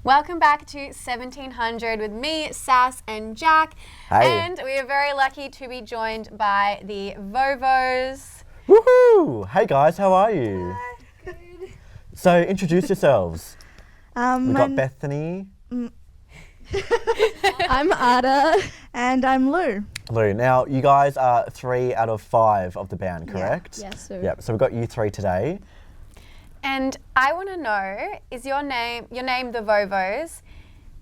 Welcome back to 1700 with me, Sass and Jack. Hey. And we are very lucky to be joined by the Vovos. Woohoo! Hey guys, how are you? Good. So introduce yourselves. We've got Bethany. I'm Ada. And I'm Lou. Lou. Now, you guys are 3 out of 5 of the band, correct? Yes, sir. Yep, so we've got you 3 today. And I want to know, is your name the Vovos,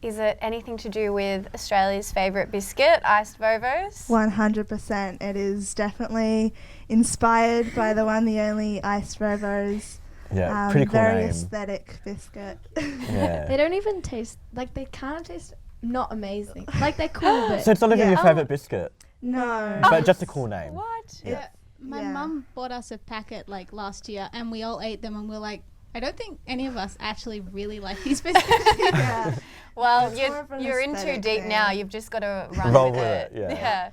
is it anything to do with Australia's favourite biscuit, iced Vovos? 100%. It is definitely inspired by the one, the only iced Vovos. Yeah, pretty cool very name. aesthetic biscuit. Yeah. They don't even taste, like they kind of taste not amazing. Like they're cool, but So it's not even Yeah. your favourite biscuit, No. but just a cool name. What? Yeah. My Yeah. mum bought us a packet like last year and we all ate them and we're like, I don't think any of us actually really like these biscuits. Yeah. Well, It's more of an you're in too aesthetic deep thing. now. You've just got to run Roll with with it. it, yeah.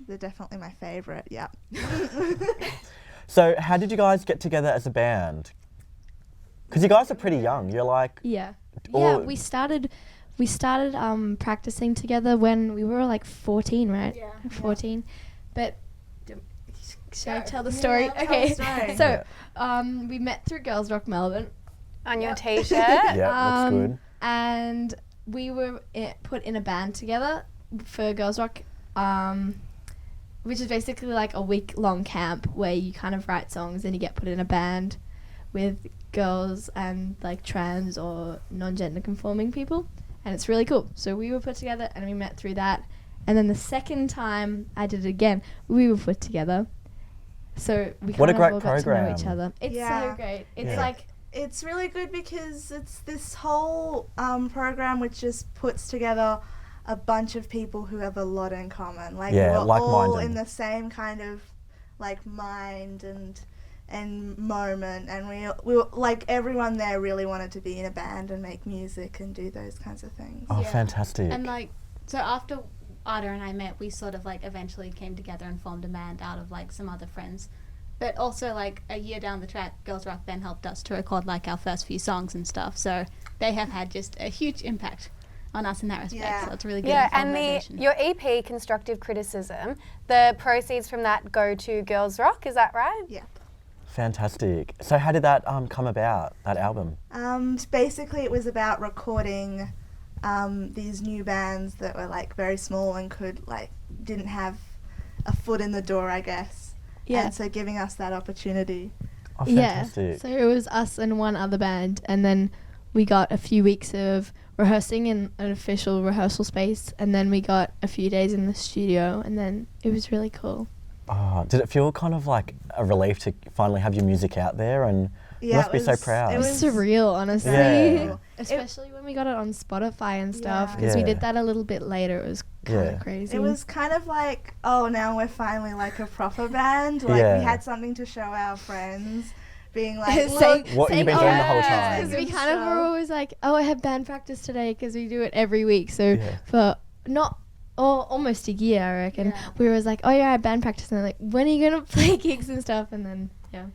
They're definitely my favourite, yeah. So how did you guys get together as a band? Because you guys are pretty young. You're like, yeah. Or- We started practicing together when we were like 14, right? Yeah. 14. But should I tell the Yeah, story? tell the Okay. story. So we met through Girls Rock Melbourne. On your T-shirt. yeah, looks good. And we were put in a band together for Girls Rock, which is basically like a week-long camp where you kind of write songs and you get put in a band with girls and like trans or non-gender conforming people, and it's really cool. So we were put together and we met through that, and then the second time I did it again, we were put together. So we What a kind great of all got to know each program. other. It's Yeah. so great. It's Yeah. like It's really good because it's this whole program which just puts together a bunch of people who have a lot in common. Like Yeah, we're all like-minded. in the same kind of like mind and moment, and we were, like everyone there really wanted to be in a band and make music and do those kinds of things. Oh, Yeah. fantastic. And like, so after Ada and I met, we sort of like eventually came together and formed a band out of like some other friends. But also like a year down the track, Girls Rock then helped us to record like our first few songs and stuff. So they have had just a huge impact on us in that respect. Yeah. So it's really good. Yeah, and organisation. your EP, Constructive Criticism, the proceeds from that go to Girls Rock, is that right? Yeah. Fantastic. So how did that come about, that album? Basically, it was about recording these new bands that were like very small and didn't have a foot in the door, I guess. Yeah. And so giving us that opportunity. Oh, fantastic. So it was us and one other band, and then we got a few weeks of rehearsing in an official rehearsal space, and then we got a few days in the studio, and then it was really cool. Oh, did it feel kind of like a relief to finally have your music out there? And you Yeah, must it be so was- proud. It it was was surreal, honestly. Yeah. Especially when we got it on Spotify and stuff, Yeah. because we Yeah. did that a little bit later. It was kind Yeah. of crazy. It was kind of like, oh, now we're finally like a proper band. Like Yeah. we had something to show our friends, being like, Saying- look, What you've been doing the whole Yeah. time. Because we Good kind of were stuff. always like, oh, I have band practice today, because we do it every week. So Yeah. for not almost a year, I reckon, Yeah. we were always like, oh yeah, I have band practice, and they're like, when are you gonna play gigs and stuff? And then yeah.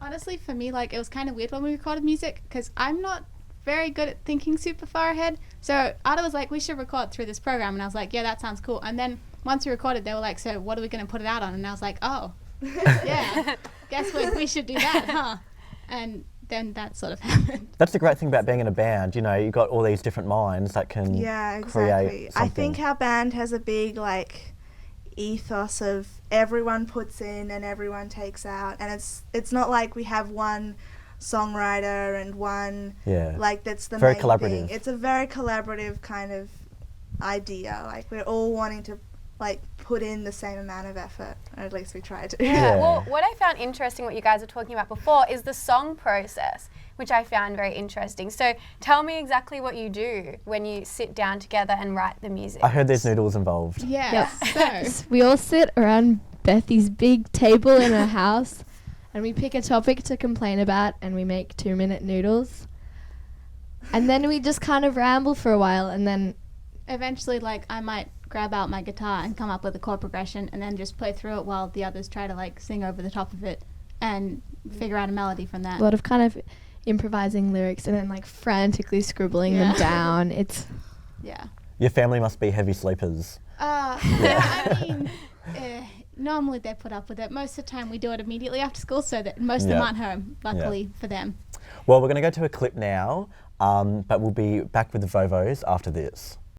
Honestly, for me, like, it was kind of weird when we recorded music because I'm not very good at thinking super far ahead. So Ada was like, we should record through this program. And I was like, yeah, that sounds cool. And then once we recorded, they were like, so what are we going to put it out on? And I was like, oh, yeah, guess we should do that, huh? And then that sort of happened. That's the great thing about being in a band. You know, you've got all these different minds that can Yeah, create exactly. something. I think our band has a big like ethos of everyone puts in and everyone takes out, and it's not like we have one songwriter and one Yeah. like that's the Very main collaborative. thing. It's a very collaborative kind of idea. Like we're all wanting to like put in the same amount of effort, or at least we try to. Yeah. Well, what I found interesting, what you guys were talking about before, is the song process, which I found very interesting. So tell me exactly what you do when you sit down together and write the music. I heard there's noodles involved. Yeah. So We all sit around Bethy's big table in her house, and we pick a topic to complain about, and we make 2-minute noodles. And then we just kind of ramble for a while, and then eventually, like, I might grab out my guitar and come up with a chord progression and then just play through it while the others try to, like, sing over the top of it and figure out a melody from that. a lot of kind of improvising lyrics and then like frantically scribbling them down. It's Yeah. Your family must be heavy sleepers. I mean, normally they put up with it. Most of the time we do it immediately after school so that most of them aren't home, luckily for them. Well, we're going to go to a clip now, but we'll be back with the Vovos after this.